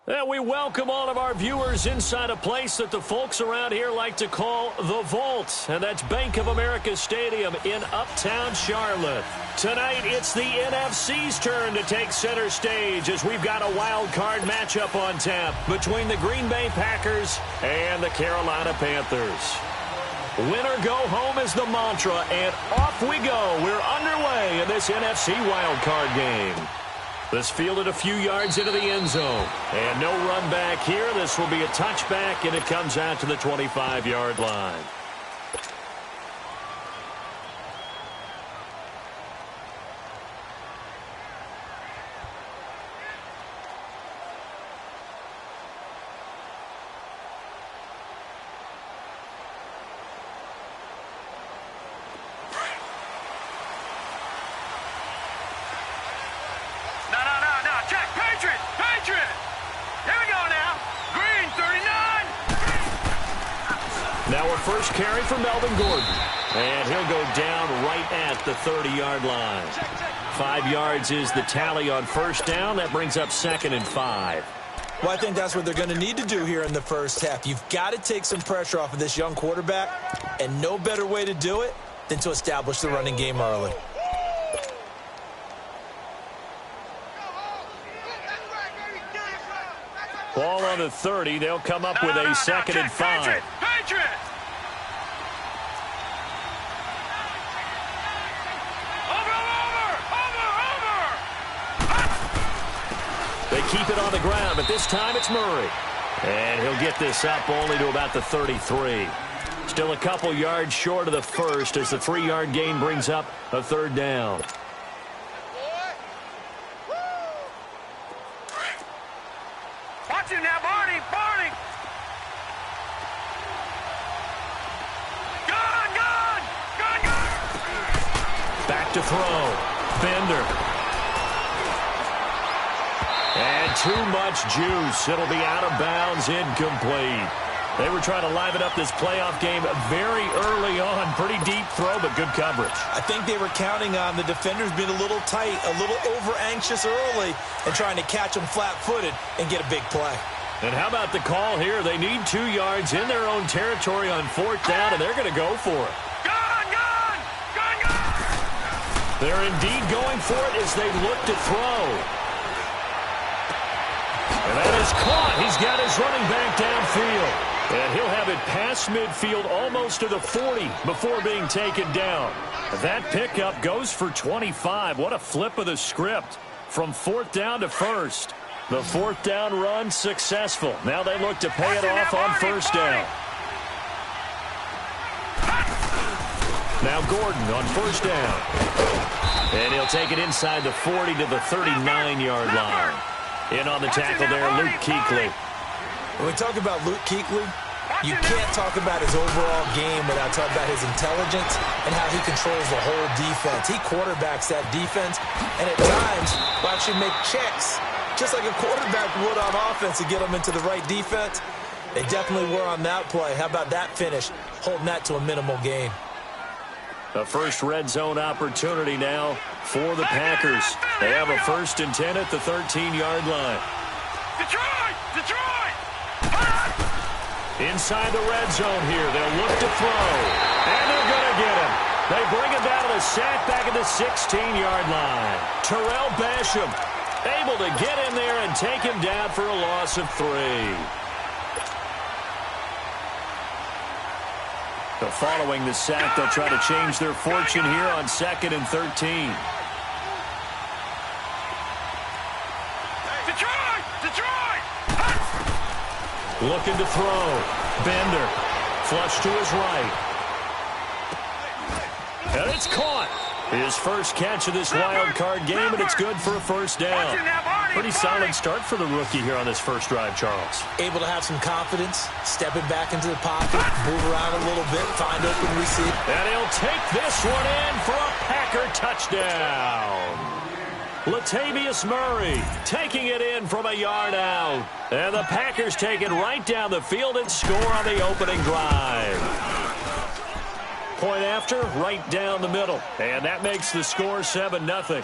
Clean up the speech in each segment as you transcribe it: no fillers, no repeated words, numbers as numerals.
And we welcome all of our viewers inside a place that the folks around here like to call the Vault. And that's Bank of America Stadium in Uptown Charlotte. Tonight, it's the NFC's turn to take center stage as we've got a wild card matchup on tap between the Green Bay Packers and the Carolina Panthers. Win or go home is the mantra, and off we go. We're underway in this NFC wild card game. This fielded a few yards into the end zone. And no run back here. This will be a touchback, and it comes out to the 25-yard line. Now a first carry for Melvin Gordon. And he'll go down right at the 30-yard line. 5 yards is the tally on first down. That brings up 2nd and 5. Well, I think that's what they're going to need to do here in the first half. You've got to take some pressure off of this young quarterback, and no better way to do it than to establish the running game early. Ball on the 30. They'll come up with a 2nd and 5. They keep it on the ground, but this time it's Murray. And he'll get this up only to about the 33. Still a couple yards short of the first as the 3-yard gain brings up a 3rd down. Watch him now, Barney! Gun! Back to throw. Bender. And too much juice. It'll be out of bounds, incomplete. They were trying to liven up this playoff game very early on. Pretty deep throw, but good coverage. I think they were counting on the defenders being a little tight, a little over-anxious early, and trying to catch them flat-footed and get a big play. And how about the call here? They need 2 yards in their own territory on 4th down, and they're going to go for it. Gun! They're indeed going for it as they look to throw. And that is caught. He's got his running back downfield. And he'll have it past midfield almost to the 40 before being taken down. That pickup goes for 25. What a flip of the script from 4th down to 1st. The 4th down run successful. Now they look to pay it off on 1st down. Now Gordon on 1st down. And he'll take it inside the 40 to the 39-yard line. In on the tackle there, Luke Kuechly. When we talk about Luke Kuechly, you can't talk about his overall game without talking about his intelligence and how he controls the whole defense. He quarterbacks that defense, and at times will actually make checks, just like a quarterback would on offense to get them into the right defense. They definitely were on that play. How about that finish, holding that to a minimal gain. The first red zone opportunity now for the Packers. They have a 1st and 10 at the 13-yard line. Detroit! Inside the red zone here. They'll look to throw. And they're going to get him. They bring him down to the sack back at the 16-yard line. Terrell Basham able to get in there and take him down for a loss of 3. So following the sack, they'll try to change their fortune here on 2nd and 13. Detroit! Looking to throw. Bender. Flush to his right. And it's caught. His first catch of this wild card game, and it's good for a 1st down. Pretty solid start for the rookie here on this first drive, Charles. Able to have some confidence, stepping back into the pocket, move around a little bit, find open receiver. And he'll take this one in for a Packer touchdown. Latavius Murray taking it in from a yard out. And the Packers take it right down the field and score on the opening drive. Point after, right down the middle. And that makes the score 7-0.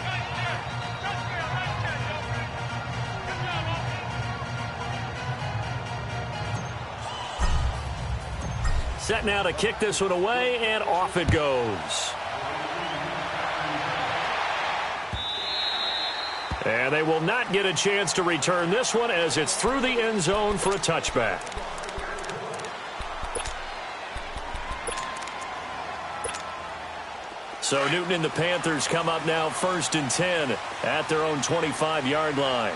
Set now to kick this one away, and off it goes. And they will not get a chance to return this one as it's through the end zone for a touchback. So Newton and the Panthers come up now 1st and 10 at their own 25-yard line.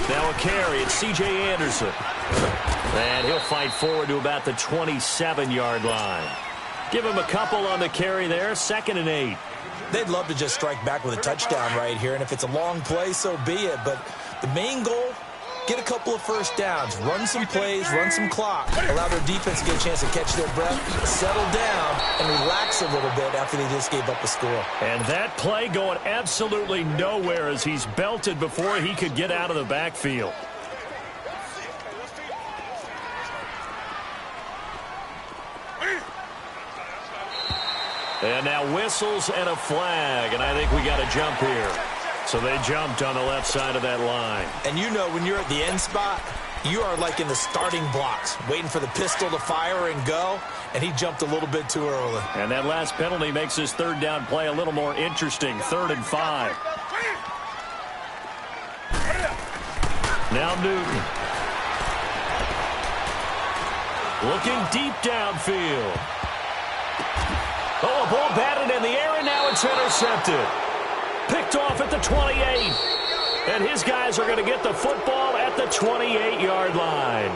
Now a carry. It's C.J. Anderson. And he'll fight forward to about the 27-yard line. Give him a couple on the carry there. 2nd and 8. They'd love to just strike back with a touchdown right here, and if it's a long play, so be it. But the main goal, get a couple of first downs, run some plays, run some clock, allow their defense to get a chance to catch their breath, settle down, and relax a little bit after they just gave up a score. And that play going absolutely nowhere as he's belted before he could get out of the backfield. And now whistles and a flag, and I think we got a jump here. So they jumped on the left side of that line. And you know when you're at the end spot, you are like in the starting blocks, waiting for the pistol to fire and go, and he jumped a little bit too early. And that last penalty makes his 3rd down play a little more interesting. 3rd and 5. Now Newton. Looking deep downfield. Oh, a ball batted in the air, and now it's intercepted. Picked off at the 28. And his guys are going to get the football at the 28-yard line.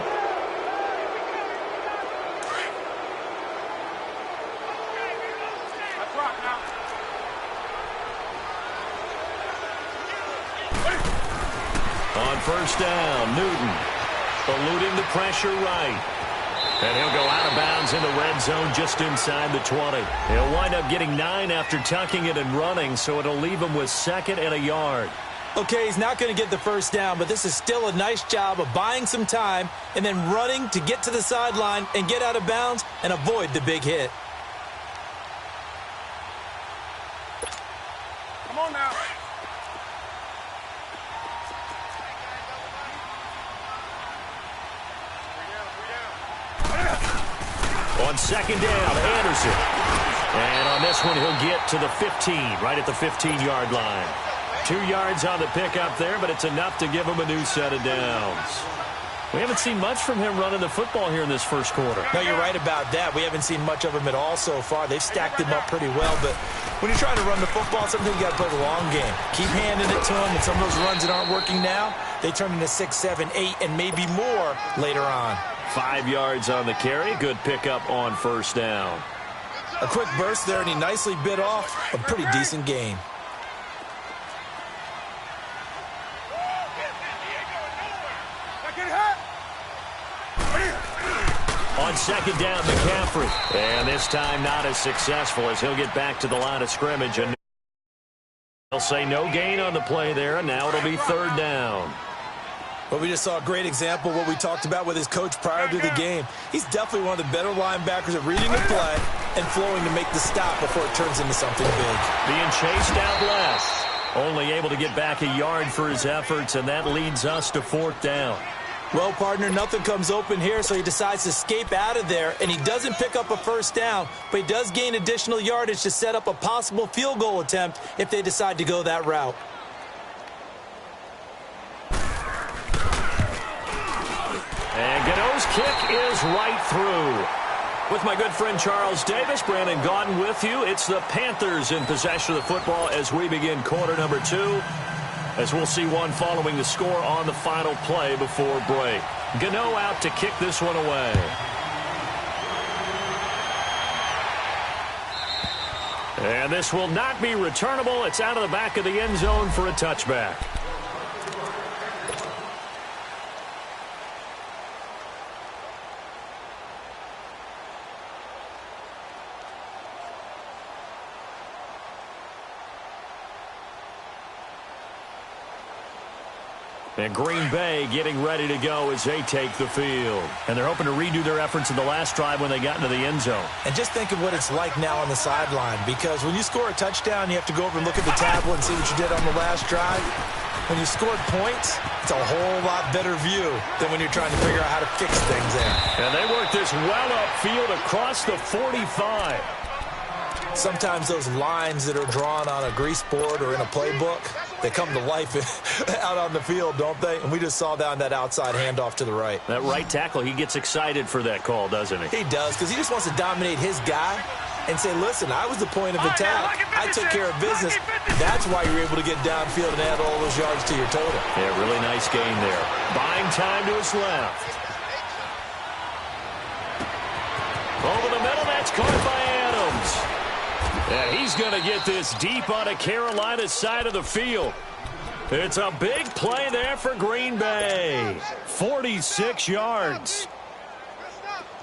On 1st down, Newton eluding the pressure right. And he'll go out of bounds in the red zone just inside the 20. He'll wind up getting 9 after tucking it and running, so it'll leave him with 2nd and a yard. Okay, he's not going to get the first down, but this is still a nice job of buying some time and then running to get to the sideline and get out of bounds and avoid the big hit. Come on now. On 2nd down, Anderson. And on this one, he'll get to the 15, right at the 15-yard line. 2 yards on the pickup there, but it's enough to give him a new set of downs. We haven't seen much from him running the football here in this first quarter. No, you're right about that. We haven't seen much of him at all so far. They've stacked him up pretty well, but when you're trying to run the football, sometimes you got to play the long game. Keep handing it to him, and some of those runs that aren't working now, they turn into 6, 7, 8, and maybe more later on. 5 yards on the carry. Good pickup on 1st down. A quick burst there, and he nicely bit off a pretty decent gain. On 2nd down, McCaffrey. And this time not as successful as he'll get back to the line of scrimmage. And they'll say no gain on the play there, and now it'll be 3rd down. But we just saw a great example of what we talked about with his coach prior to the game. He's definitely one of the better linebackers at reading the play and flowing to make the stop before it turns into something big. Being chased out left. Only able to get back a yard for his efforts, and that leads us to 4th down. Well, partner, nothing comes open here, so he decides to escape out of there, and he doesn't pick up a first down, but he does gain additional yardage to set up a possible field goal attempt if they decide to go that route. And Gano's kick is right through. With my good friend Charles Davis, Brandon Gaudin with you. It's the Panthers in possession of the football as we begin quarter number 2. As we'll see one following the score on the final play before break. Gano out to kick this one away. And this will not be returnable. It's out of the back of the end zone for a touchback. And Green Bay getting ready to go as they take the field. And they're hoping to redo their efforts in the last drive when they got into the end zone. And just think of what it's like now on the sideline, because when you score a touchdown, you have to go over and look at the tablet and see what you did on the last drive. When you scored points, it's a whole lot better view than when you're trying to figure out how to fix things there. And they work this well upfield across the 45. Sometimes those lines that are drawn on a grease board or in a playbook, they come to life out on the field, don't they? And we just saw that on that outside handoff to the right. That right tackle, he gets excited for that call, doesn't he? He does, because he just wants to dominate his guy and say, listen, I was the point of attack. I took care of business. That's why you're able to get downfield and add all those yards to your total. Yeah, really nice game there. Buying time to his left. Over the middle, that's caught by Adams. And he's going to get this deep onto Carolina's side of the field. It's a big play there for Green Bay. 46 yards.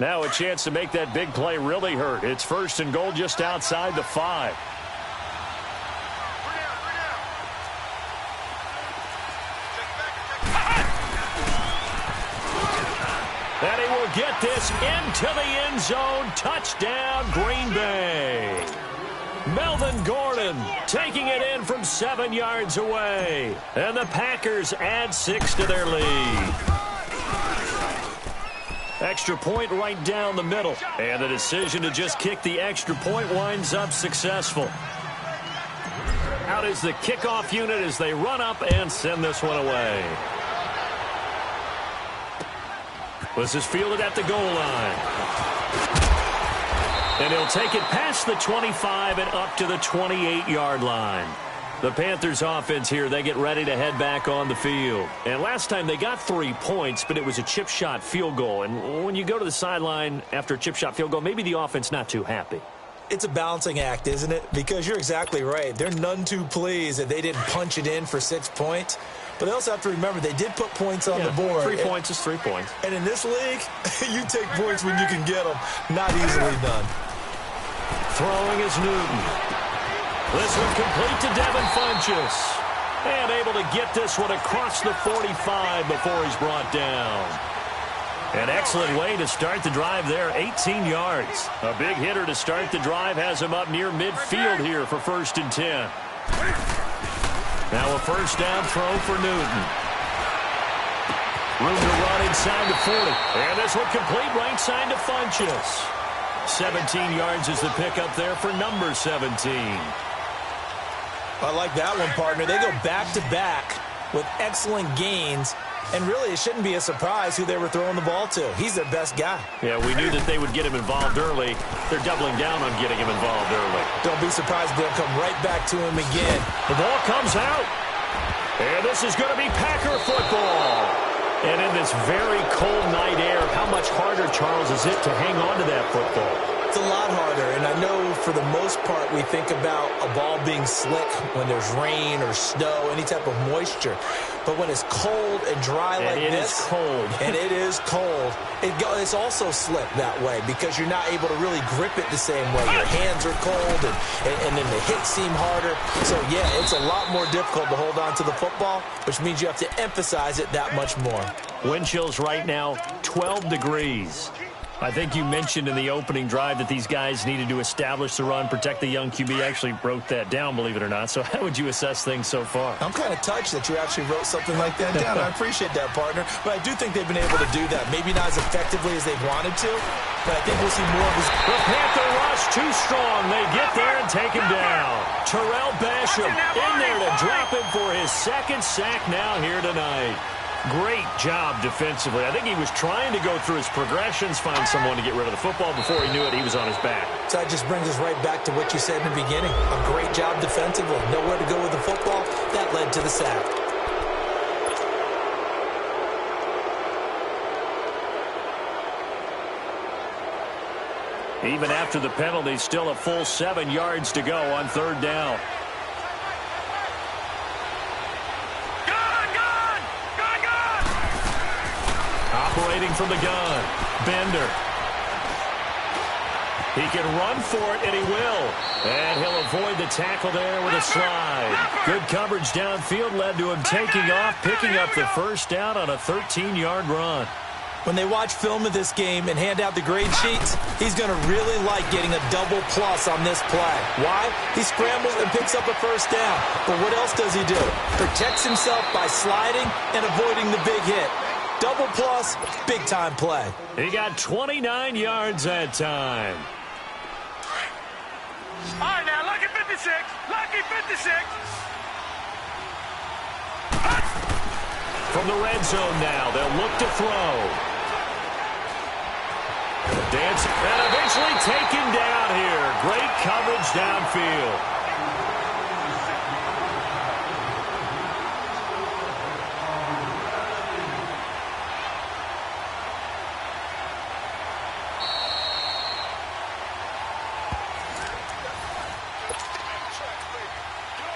Now a chance to make that big play really hurt. It's 1st and goal just outside the 5. And he will get this into the end zone. Touchdown, Green Bay. Melvin Gordon taking it in from 7 yards away. And the Packers add 6 to their lead. Extra point right down the middle. And the decision to just kick the extra point winds up successful. Out is the kickoff unit as they run up and send this one away. This is fielded at the goal line. And he'll take it past the 25 and up to the 28-yard line. The Panthers offense here, they get ready to head back on the field. And last time they got 3 points, but it was a chip shot field goal. And when you go to the sideline after a chip shot field goal, maybe the offense not too happy. It's a balancing act, isn't it? Because you're exactly right. They're none too pleased that they didn't punch it in for 6 points. But they also have to remember they did put points on the board. 3 points is 3 points. And in this league, you take points when you can get them. Not easily done. Throwing is Newton. This one complete to Devin Funchess. And able to get this one across the 45 before he's brought down. An excellent way to start the drive there, 18 yards. A big hitter to start the drive has him up near midfield here for 1st and 10. Now a 1st down throw for Newton. Room to run inside the 40. And this one complete right side to Funchess. 17 yards is the pickup there for number 17. I like that one, partner. They go back-to-back with excellent gains. And really, it shouldn't be a surprise who they were throwing the ball to. He's their best guy. Yeah, we knew that they would get him involved early. They're doubling down on getting him involved early. Don't be surprised if they'll come right back to him again. The ball comes out. And this is going to be Packer football. And in this very cold night air, how much harder, Charles, is it to hang on to that football? It's a lot harder, and I know for the most part we think about a ball being slick when there's rain or snow, any type of moisture. But when it's cold and dry like this, it is cold. And it is cold, it's also slick that way because you're not able to really grip it the same way. Your hands are cold, and then the hits seem harder. So, yeah, it's a lot more difficult to hold on to the football, which means you have to emphasize it that much more. Wind chills right now, 12 degrees. I think you mentioned in the opening drive that these guys needed to establish the run, protect the young QB. Actually wrote that down, believe it or not. So how would you assess things so far? I'm kind of touched that you actually wrote something like that down. I appreciate that, partner. But I do think they've been able to do that. Maybe not as effectively as they wanted to, but I think we'll see more of his... The Panther rush too strong. They get there and take him down. Terrell Basham in there to drop him for his 2nd sack now here tonight. Great job defensively. I think he was trying to go through his progressions, find someone to get rid of the football. Before he knew it, he was on his back. So that just brings us right back to what you said in the beginning. A great job defensively. Nowhere to go with the football. That led to the sack. Even after the penalty, still a full 7 yards to go on 3rd down. Operating from the gun, Bender. He can run for it, and he will. And he'll avoid the tackle there with a slide. Good coverage downfield led to him taking off, picking up the 1st down on a 13-yard run. When they watch film of this game and hand out the grade sheets, he's going to really like getting a double plus on this play. Why? He scrambles and picks up a first down. But what else does he do? Protects himself by sliding and avoiding the big hit. Double plus, big-time play. He got 29 yards that time. All right, now, lucky 56. Lucky 56. From the red zone now, they'll look to throw. Dance, and eventually taken down here. Great coverage downfield.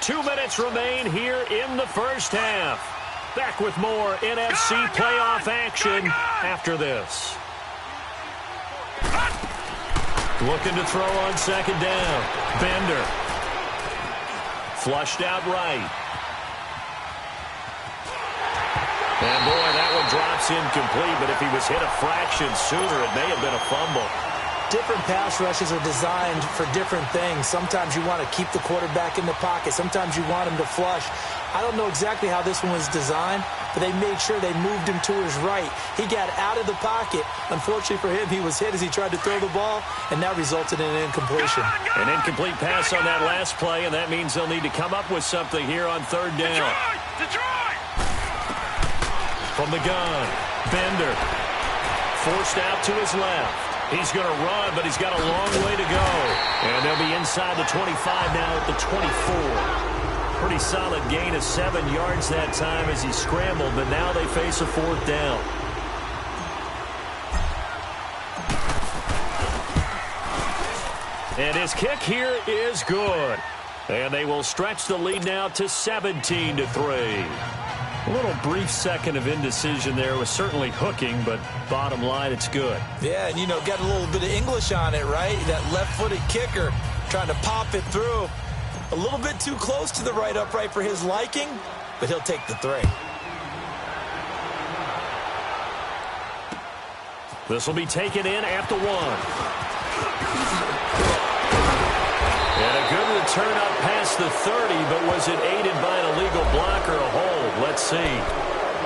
Two minutes remain here in the first half. Back with more NFC playoff action after this. Looking to throw on second down. Bender. Flushed out right. And boy, that one drops incomplete, but if he was hit a fraction sooner, it may have been a fumble. Different pass rushes are designed for different things. Sometimes you want to keep the quarterback in the pocket. Sometimes you want him to flush. I don't know exactly how this one was designed, but they made sure they moved him to his right. He got out of the pocket. Unfortunately for him, he was hit as he tried to throw the ball, and that resulted in an incompletion. An incomplete pass on that last play, and that means they'll need to come up with something here on third down. Detroit! From the gun, Bender. Forced out to his left. He's going to run, but he's got a long way to go. And they'll be inside the 25 now at the 24. Pretty solid gain of 7 yards that time as he scrambled, but now they face a fourth down. And his kick here is good. And they will stretch the lead now to 17-3. A little brief second of indecision there was certainly hooking, but bottom line, it's good. Yeah, and, got a little bit of English on it, right? That left-footed kicker trying to pop it through. A little bit too close to the right upright for his liking, but he'll take the 3. This will be taken in at the 1. And a good return up past the 30, but was it aided by an illegal block or a hold? Let's see.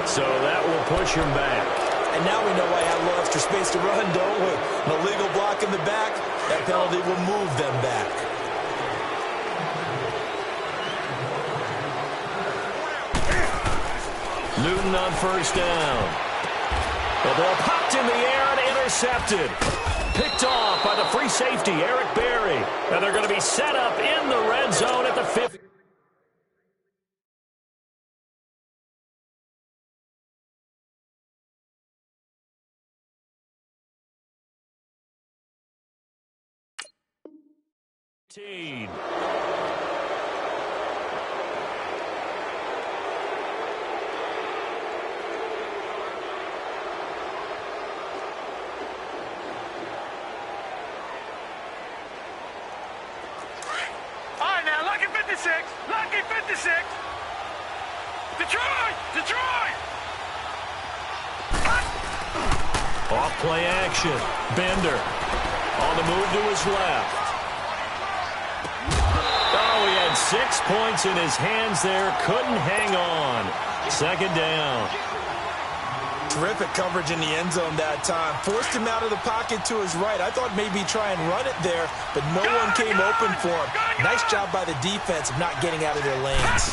So that will push him back. And now we know why I have a little extra space to run, don't we? An illegal block in the back, that penalty will move them back. Newton on first down. The ball popped in the air and intercepted. Picked off by the free safety, Eric Berry. And they're going to be set up in the red zone at the 50. Lucky 56. Detroit! Detroit! Off play action. Bender on the move to his left. Oh, he had 6 points in his hands there. Couldn't hang on. Second down. Terrific coverage in the end zone that time. Forced him out of the pocket to his right. I thought maybe try and run it there, but no one came open for him. Nice job by the defense of not getting out of their lanes.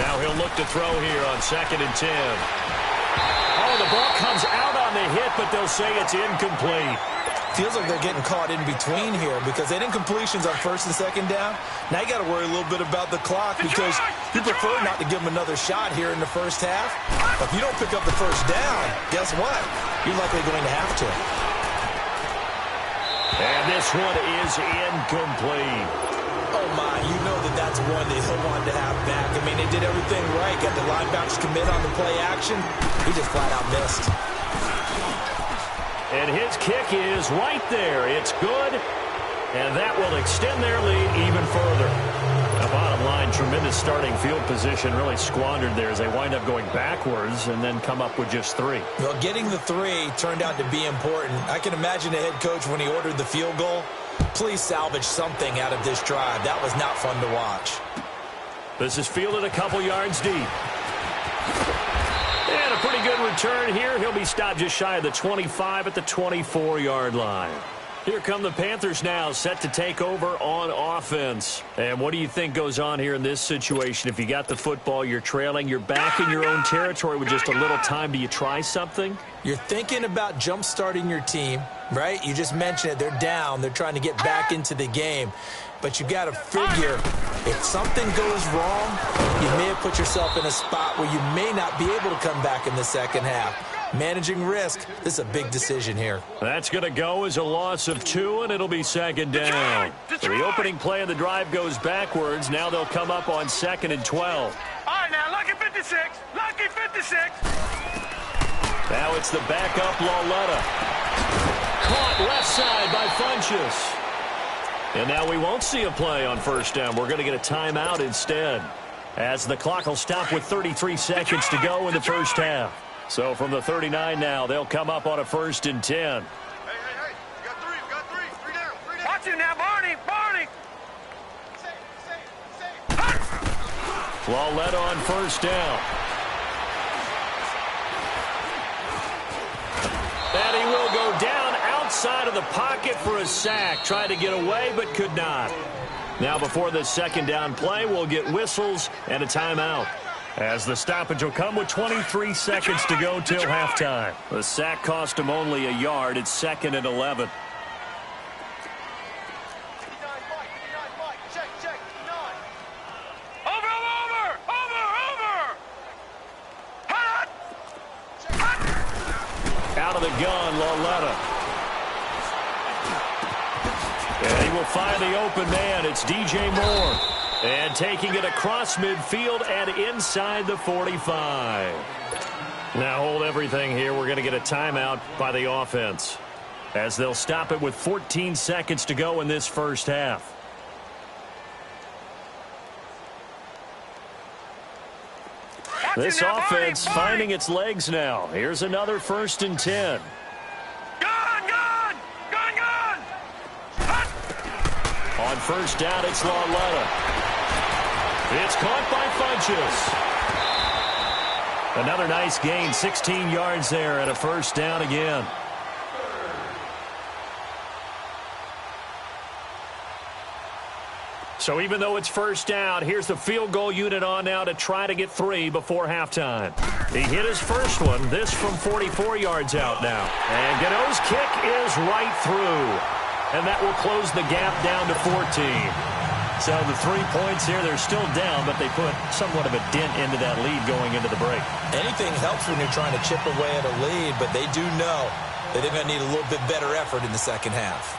Now he'll look to throw here on 2nd and 10. Oh, the ball comes out on the hit, but they'll say it's incomplete. Feels like they're getting caught in between here because they had incompletions on 1st and 2nd down. Now you got to worry a little bit about the clock because you prefer not to give them another shot here in the first half. But if you don't pick up the first down, guess what? You're likely going to have to. And this one is incomplete. Oh, my, you know that's one that he'll want to have back. I mean, they did everything right. Got the linebackers commit on the play action. He just flat out missed. And his kick is right there. It's good, and that will extend their lead even further. Now, bottom line, tremendous starting field position, really squandered there as they wind up going backwards and then come up with just 3. Well, getting the 3 turned out to be important. I can imagine the head coach when he ordered the field goal. Please salvage something out of this drive. That was not fun to watch. This is fielded a couple yards deep. And a pretty good return here. He'll be stopped just shy of the 25 at the 24-yard line. Here come the Panthers now, set to take over on offense. And what do you think goes on here in this situation? If you got the football, you're trailing, you're back in your own territory with just a little time. Do you try something? You're thinking about jump-starting your team, right? You just mentioned it. They're down. They're trying to get back into the game. But you got to figure, if something goes wrong, you may have put yourself in a spot where you may not be able to come back in the second half. Managing risk, this is a big decision here. That's going to go as a loss of 2, and it'll be second down. So the opening play of the drive goes backwards. Now they'll come up on 2nd and 12. All right, now, lucky 56. Lucky 56. Now it's the backup Lauletta. Caught left side by Funchess. And now we won't see a play on first down. We're going to get a timeout instead, as the clock will stop with 33 seconds to go in the first half. So from the 39 now, they'll come up on a 1st and 10. Hey, you got 3, you got 3. 3 down, 3 down. Watch it now, Barney. Lauletta on first down. And he will go down outside of the pocket for a sack. Tried to get away, but could not. Now before this second down play, we'll get whistles and a timeout, as the stoppage will come with 23 seconds to go till halftime. The sack cost him only a yard. It's 2nd and 11. Out of the gun, Lauletta. And he will find the open man. It's DJ Moore. And taking it across midfield and inside the 45. Now hold everything here. We're going to get a timeout by the offense, as they'll stop it with 14 seconds to go in this first half. This offense finding its legs now. Here's another 1st and 10. Gun! On first down, it's Lauletta. It's caught by Funchess. Another nice gain, 16 yards there, and a first down again. So even though it's first down, here's the field goal unit on now to try to get 3 before halftime. He hit his first one, this from 44 yards out now. And Gano's kick is right through. And that will close the gap down to 14. So the 3 points here, they're still down, but they put somewhat of a dent into that lead going into the break. Anything helps when you're trying to chip away at a lead, but they do know that they're going to need a little bit better effort in the second half.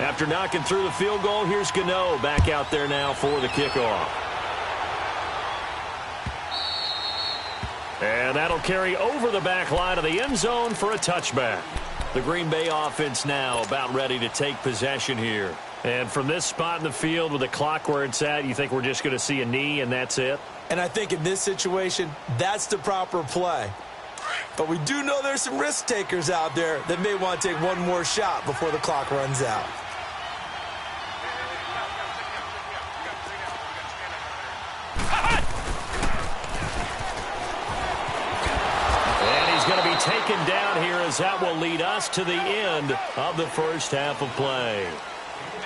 After knocking through the field goal, here's Gano back out there now for the kickoff. And that'll carry over the back line of the end zone for a touchback. The Green Bay offense now about ready to take possession here. And from this spot in the field with the clock where it's at, you think we're just going to see a knee and that's it? And I think in this situation, that's the proper play. But we do know there's some risk takers out there that may want to take one more shot before the clock runs out. And he's going to be taken down here, as that will lead us to the end of the first half of play.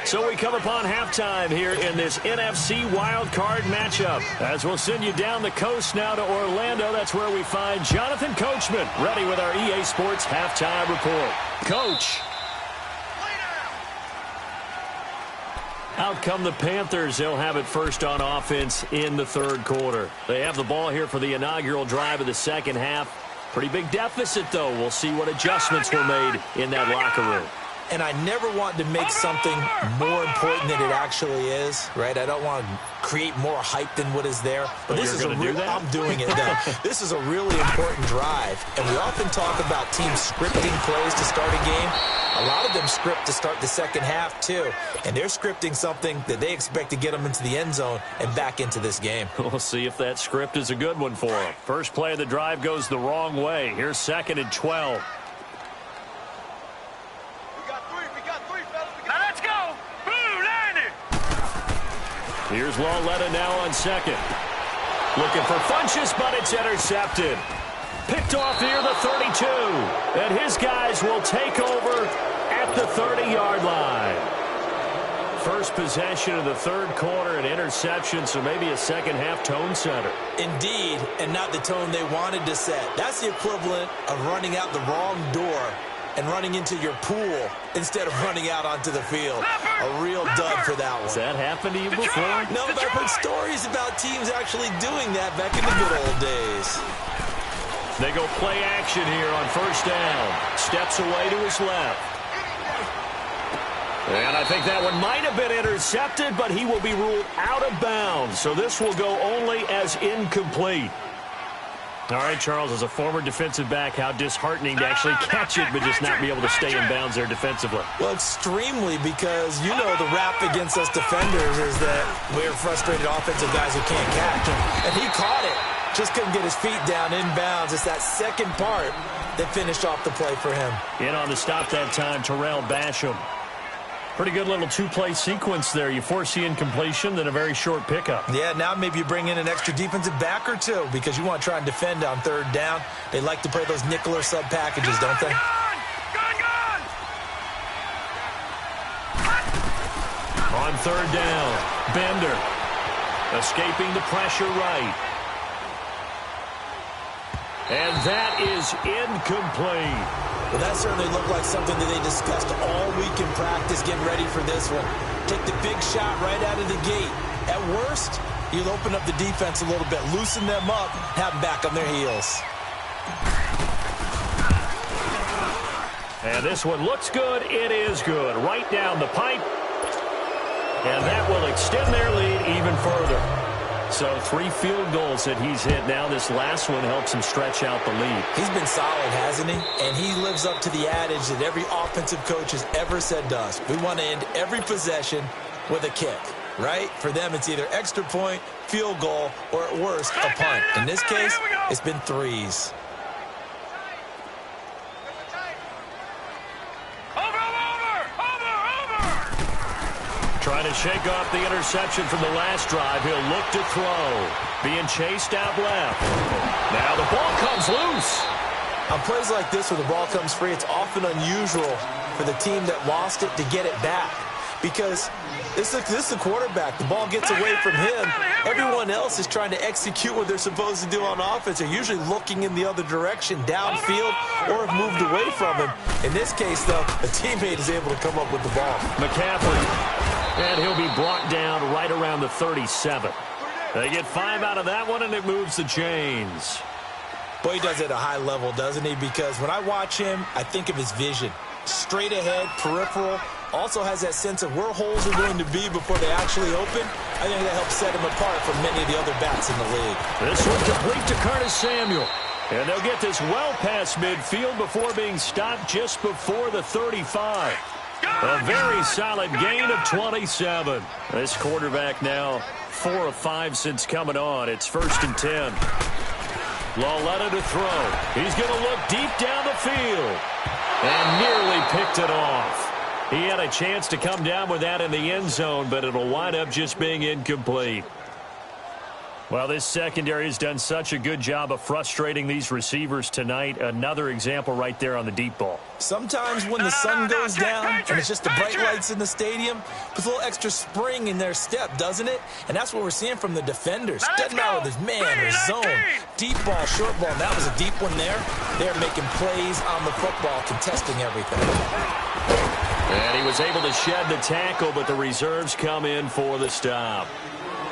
So we come upon halftime here in this NFC Wildcard matchup, as we'll send you down the coast now to Orlando. That's where we find Jonathan Coachman, ready with our EA Sports halftime report. Coach. Out come the Panthers. They'll have it first on offense in the third quarter. They have the ball here for the inaugural drive of the second half. Pretty big deficit, though. We'll see what adjustments were made in that locker room. And I never want to make something more important than it actually is, right? I don't want to create more hype than what is there. But this is a real, I'm doing it, though. This is a really important drive. And we often talk about teams scripting plays to start a game. A lot of them script to start the second half, too. And they're scripting something that they expect to get them into the end zone and back into this game. We'll see if that script is a good one for them. First play of the drive goes the wrong way. Here's 2nd and 12. We got three, fellas. Now let's go. Blue, line it. Here's Lauletta now on 2nd. Looking for Funchess, but it's intercepted. Picked off near the 32. And his guys will take over at the 30-yard line. First possession of the third quarter, an interception, so maybe a second-half tone setter. Indeed, and not the tone they wanted to set. That's the equivalent of running out the wrong door and running into your pool instead of running out onto the field. A real dud for that one. Has that happened to you before? No, but I've heard stories about teams actually doing that back in the good old days. They go play action here on first down. Steps away to his left. And I think that one might have been intercepted, but he will be ruled out of bounds. So this will go only as incomplete. All right, Charles, as a former defensive back, how disheartening to actually catch it, but just not be able to stay in bounds there defensively. Well, extremely, because you know the rap against us defenders is that we're frustrated offensive guys who can't catch. And he caught it. Just couldn't get his feet down in bounds. It's that second part that finished off the play for him. In on the stop that time, Terrell Basham. Pretty good little two-play sequence there. You force the incompletion, then a very short pickup. Yeah, now maybe you bring in an extra defensive back or two because you want to try and defend on third down. They like to play those nickel or sub packages, don't they? Gun! On third down, Bender escaping the pressure right. And that is incomplete. Well, that certainly looked like something that they discussed all week in practice, getting ready for this one. Take the big shot right out of the gate. At worst, you'll open up the defense a little bit, loosen them up, have them back on their heels. And this one looks good. It is good. Right down the pipe. And that will extend their lead even further. So 3 field goals that he's hit now. This last one helps him stretch out the lead. He's been solid, hasn't he? And he lives up to the adage that every offensive coach has ever said to us. We want to end every possession with a kick, right? For them, it's either extra point, field goal, or at worst, a punt. In this case, it's been 3s. Trying to shake off the interception from the last drive. He'll look to throw. Being chased out left. Now the ball comes loose. On plays like this where the ball comes free, it's often unusual for the team that lost it to get it back. Because this is the quarterback. The ball gets away from him. Everyone else is trying to execute what they're supposed to do on offense. They're usually looking in the other direction, downfield, or have moved away from him. In this case, though, a teammate is able to come up with the ball. McCaffrey. And he'll be brought down right around the 37. They get 5 out of that one, and it moves the chains. Boy, he does it at a high level, doesn't he? Because when I watch him, I think of his vision. Straight ahead, peripheral. Also has that sense of where holes are going to be before they actually open. I think that helps set him apart from many of the other backs in the league. This one complete to Curtis Samuel. And they'll get this well past midfield before being stopped just before the 35. A very solid gain of 27. This quarterback now 4 of 5 since coming on. It's 1st and 10. Lauletta to throw. He's going to look deep down the field. And nearly picked it off. He had a chance to come down with that in the end zone, but it'll wind up just being incomplete. Well, this secondary has done such a good job of frustrating these receivers tonight. Another example right there on the deep ball. Sometimes when the sun goes down and it's just the bright lights in the stadium, puts a little extra spring in their step, doesn't it? And that's what we're seeing from the defenders. Doesn't matter whether it's man or zone. Deep ball, short ball. And that was a deep one there. They're making plays on the football, contesting everything. And he was able to shed the tackle, but the reserves come in for the stop.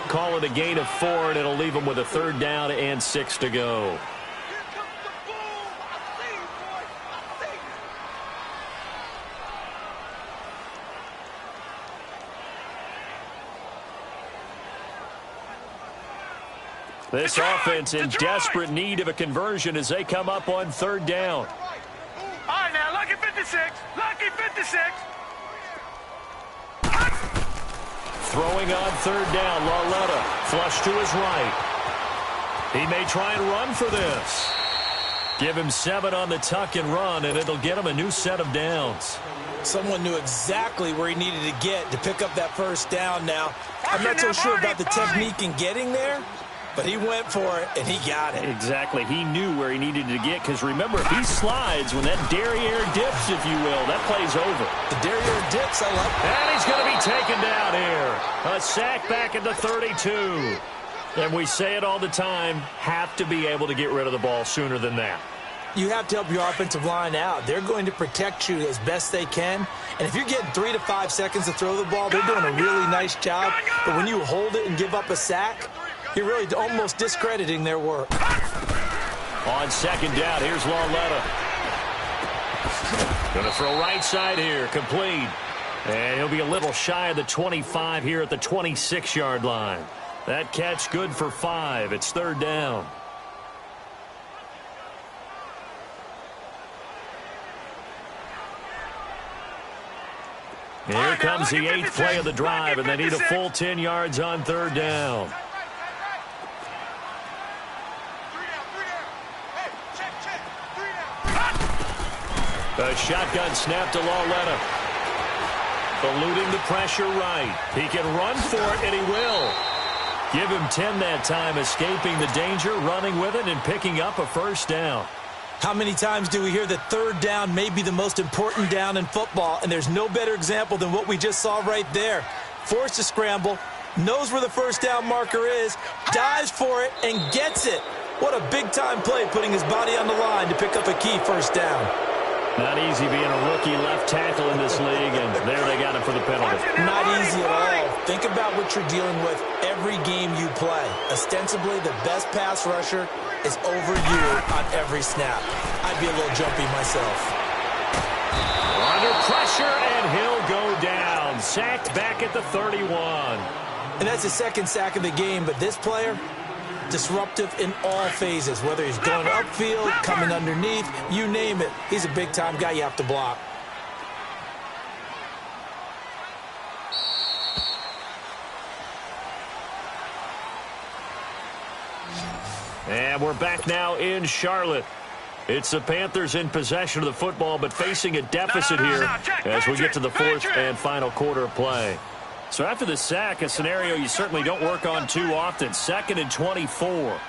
Call it a gain of 4, and it'll leave them with a 3rd down and 6 to go. This offense in desperate need of a conversion as they come up on 3rd down. All right, now look at 57. 56. Lucky 56. Throwing on third down, Lauletta. Flush to his right. He may try and run for this. Give him 7 on the tuck and run, and it'll get him a new set of downs. Someone knew exactly where he needed to get to pick up that first down now. I'm not so sure about the technique in getting there, but he went for it, and he got it. Exactly. He knew where he needed to get, because remember, if he slides when that derriere dips, if you will, that play's over. The derriere dips, I like that. And he's going to be taken down here. A sack back at the 32. And we say it all the time, have to be able to get rid of the ball sooner than that. You have to help your offensive line out. They're going to protect you as best they can. And if you're getting 3 to 5 seconds to throw the ball, they're doing a really nice job. But when you hold it and give up a sack, you're really almost discrediting their work. On second down, here's Lauletta. Going to throw right side here, complete. And he'll be a little shy of the 25 here at the 26-yard line. That catch good for 5. It's third down. Here comes the 8th play of the drive, and they need a full 10 yards on third down. A shotgun snap to Lauletta. Eluding the pressure right. He can run for it, and he will. Give him 10 that time, escaping the danger, running with it, and picking up a first down. How many times do we hear that third down may be the most important down in football, and there's no better example than what we just saw right there. Forced to scramble, knows where the first down marker is, dives for it, and gets it. What a big-time play, putting his body on the line to pick up a key first down. Not easy being a rookie left tackle in this league, and there they got him for the penalty. Not easy at all. Think about what you're dealing with every game you play. Ostensibly, the best pass rusher is over you on every snap. I'd be a little jumpy myself. Under pressure, and he'll go down. Sacked back at the 31. And that's the second sack of the game, but this player, disruptive in all phases, whether he's going upfield, coming underneath, you name it. He's a big-time guy you have to block. And we're back now in Charlotte. It's the Panthers in possession of the football, but facing a deficit here as we get to the fourth and final quarter of play. So after the sack, a scenario you certainly don't work on too often. 2nd and 24.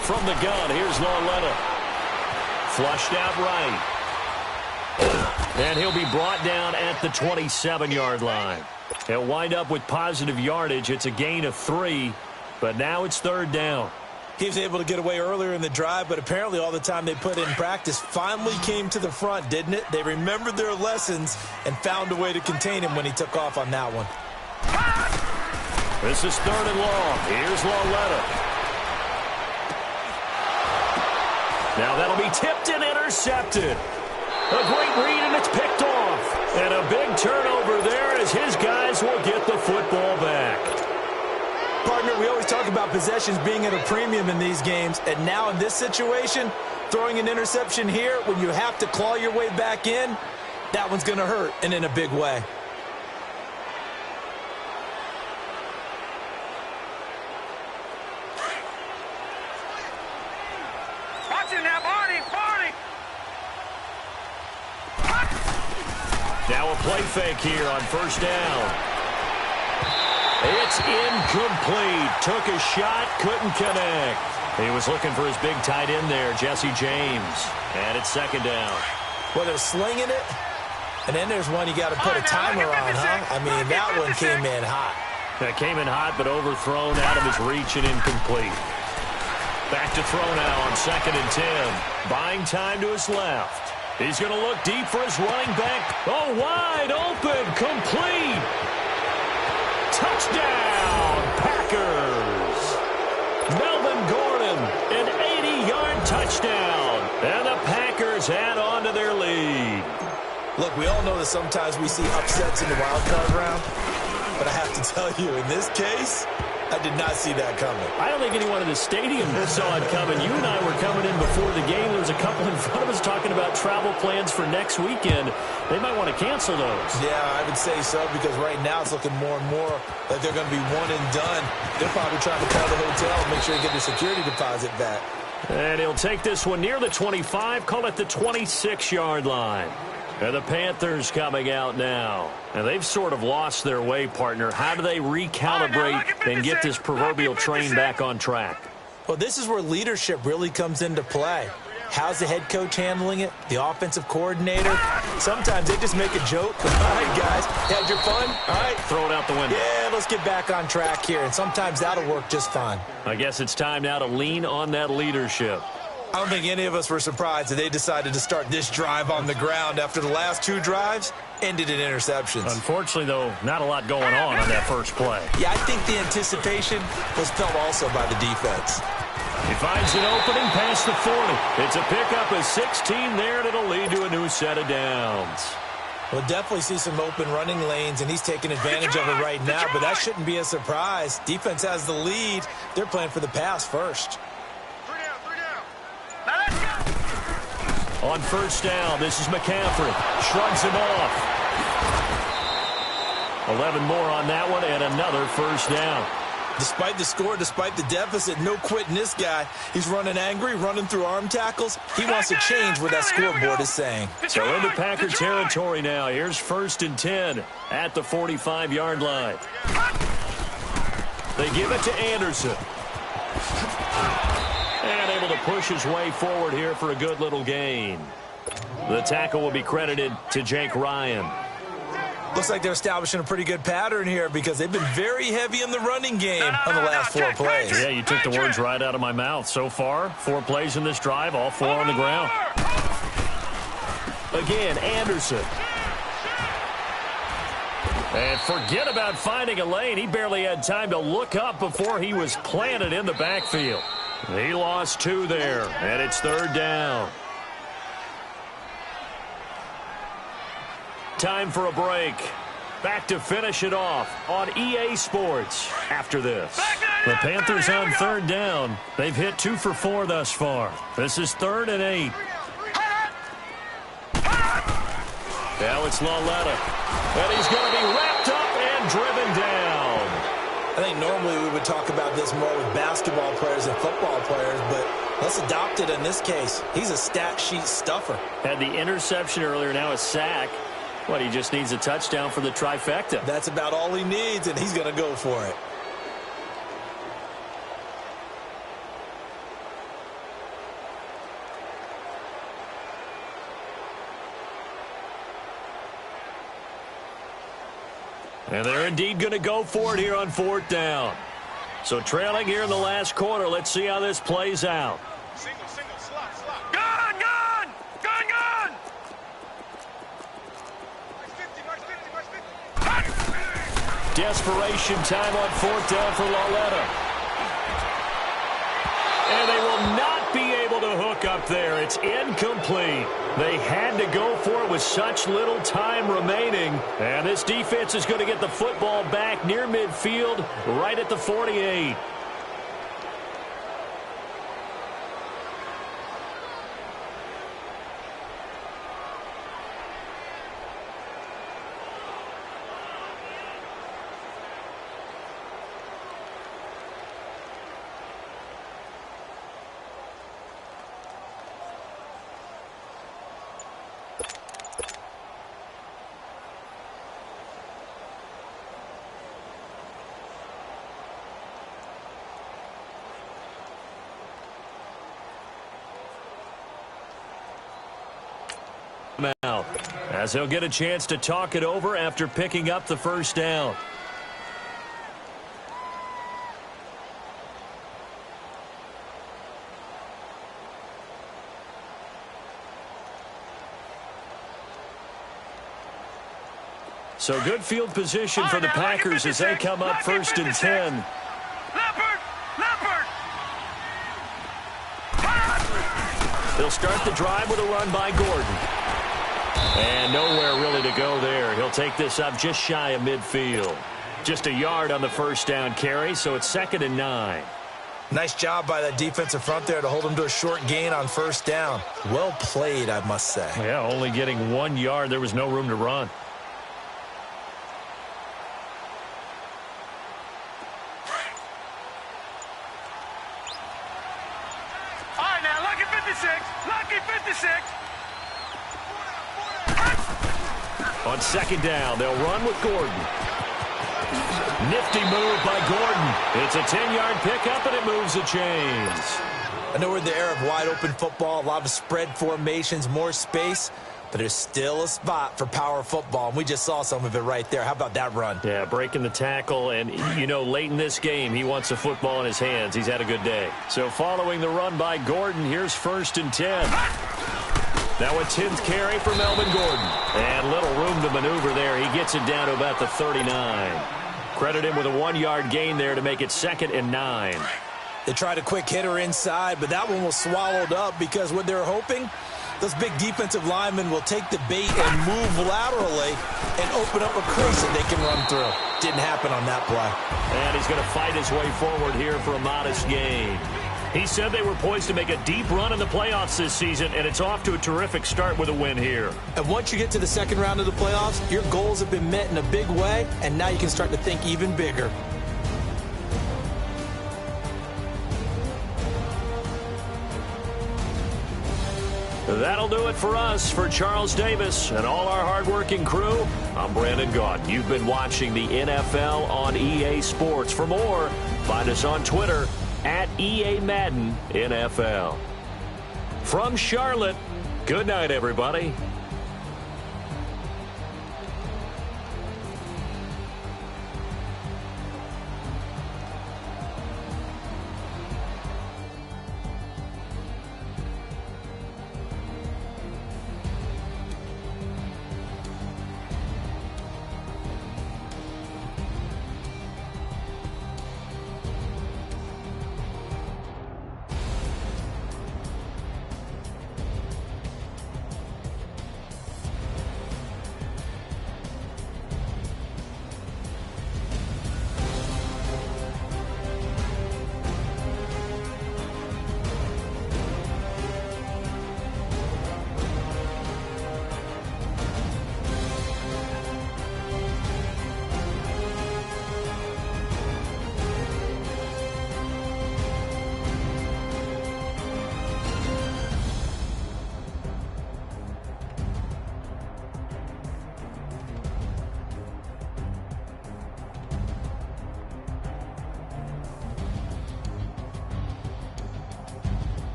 From the gun, here's Lauletta. Flushed out right. And he'll be brought down at the 27-yard line. He'll wind up with positive yardage. It's a gain of 3, but now it's third down. He was able to get away earlier in the drive, but apparently all the time they put in practice finally came to the front, didn't it? They remembered their lessons and found a way to contain him when he took off on that one. This is third and long. Here's Lauletta. Now that'll be tipped and intercepted. A great read, and it's picked off. And a big turnover there as his guys will get the football back. Partner, we always talk about possessions being at a premium in these games, and now in this situation, throwing an interception here when you have to claw your way back in, that one's going to hurt, and in a big way. Watch it now, Barney! Now a play fake here on first down. It's incomplete. Took a shot, couldn't connect. He was looking for his big tight end there, Jesse James. And it's second down. Well, they're slinging it, and then there's one you got to put a timer on, huh? I mean, that one came in hot. That came in hot, but overthrown, out of his reach and incomplete. Back to throw now on 2nd and 10. Buying time to his left. He's going to look deep for his running back. Oh, wide open, complete. Touchdown, Packers. Melvin Gordon, an 80-yard touchdown. And the Packers add on to their lead. Look, we all know that sometimes we see upsets in the wild card round. But I have to tell you, in this case, I did not see that coming. I don't think anyone in the stadium saw it coming. You and I were coming in before the game. There was a couple in front of us talking about travel plans for next weekend. They might want to cancel those. Yeah, I would say so, because right now it's looking more and more like they're going to be one and done. They're probably trying to call the hotel and make sure they get their security deposit back. And he'll take this one near the 25, call it the 26-yard line. And the Panthers coming out now. And they've sort of lost their way, partner. How do they recalibrate and get this proverbial train back on track? Well, this is where leadership really comes into play. How's the head coach handling it? The offensive coordinator? Sometimes they just make a joke. All right, guys, had your fun? All right. Throw it out the window. Yeah, let's get back on track here. And sometimes that'll work just fine. I guess it's time now to lean on that leadership. I don't think any of us were surprised that they decided to start this drive on the ground after the last two drives ended in interceptions. Unfortunately, though, not a lot going on that first play. Yeah, I think the anticipation was felt also by the defense. He finds an opening past the 40. It's a pickup of 16 there, and it'll lead to a new set of downs. We'll definitely see some open running lanes, and he's taking advantage of it right now, but that shouldn't be a surprise. Defense has the lead. They're playing for the pass first. On first down, this is McCaffrey. Shrugs him off. 11 more on that one, and another first down. Despite the score, despite the deficit, no quitting this guy. He's running angry, running through arm tackles. He wants to change what that scoreboard is saying. So into Packer territory now. Here's 1st and 10 at the 45-yard line. They give it to Anderson. And able to push his way forward here for a good little gain. The tackle will be credited to Jake Ryan. Looks like they're establishing a pretty good pattern here because they've been very heavy in the running game on the last 4 plays. Yeah, you took the words right out of my mouth. So far, 4 plays in this drive, all 4 on the ground. Again, Anderson. And forget about finding a lane. He barely had time to look up before he was planted in the backfield. He lost 2 there, and it's 3rd down. Time for a break. Back to finish it off on EA Sports after this. The Panthers on 3rd down. They've hit 2 for 4 thus far. This is 3rd and 8. Now it's Lauletta. And he's going to be wrapped up and driven down. I think normally we would talk about this more with basketball players and football players, but let's adopt it in this case. He's a stat sheet stuffer. Had the interception earlier, now a sack. What, he just needs a touchdown for the trifecta. That's about all he needs, and he's going to go for it. And they're indeed going to go for it here on 4th down. So trailing here in the last quarter. Let's see how this plays out. Single, slot. Gun! Gun! Nice 50. Desperation time on 4th down for Lauletta. And they will not be able to hook up there. It's incomplete. They had to go for it with such little time remaining. And this defense is going to get the football back near midfield, right at the 48. Out as he'll get a chance to talk it over after picking up the first down. So good field position for the Packers as they come up 1st and 10. He'll start the drive with a run by Gordon. And nowhere really to go there. He'll take this up just shy of midfield. Just a yard on the first down carry, so it's 2nd and 9. Nice job by that defensive front there to hold him to a short gain on first down. Well played, I must say. Yeah, only getting 1 yard. There was no room to run. All right, now, lucky 56. Lucky 56. On 2nd down, they'll run with Gordon. Nifty move by Gordon. It's a 10-yard pickup, and it moves the chains. I know we're in the era of wide-open football, a lot of spread formations, more space, but there's still a spot for power football, and we just saw some of it right there. How about that run? Yeah, breaking the tackle, and, you know, late in this game, he wants the football in his hands. He's had a good day. So following the run by Gordon, here's 1st and 10. Now a 10th carry for Melvin Gordon. And little room to maneuver there. He gets it down to about the 39. Credit him with a 1-yard gain there to make it 2nd and 9. They tried a quick hitter inside, but that one was swallowed up because what they're hoping, those big defensive linemen will take the bait and move laterally and open up a crease that they can run through. Didn't happen on that play. And he's going to fight his way forward here for a modest gain. He said they were poised to make a deep run in the playoffs this season, and it's off to a terrific start with a win here. And once you get to the 2nd round of the playoffs, your goals have been met in a big way, and now you can start to think even bigger. That'll do it for us. For Charles Davis and all our hardworking crew, I'm Brandon Gaudin. You've been watching the NFL on EA Sports. For more, find us on Twitter at EA Madden NFL. From Charlotte, good night, everybody.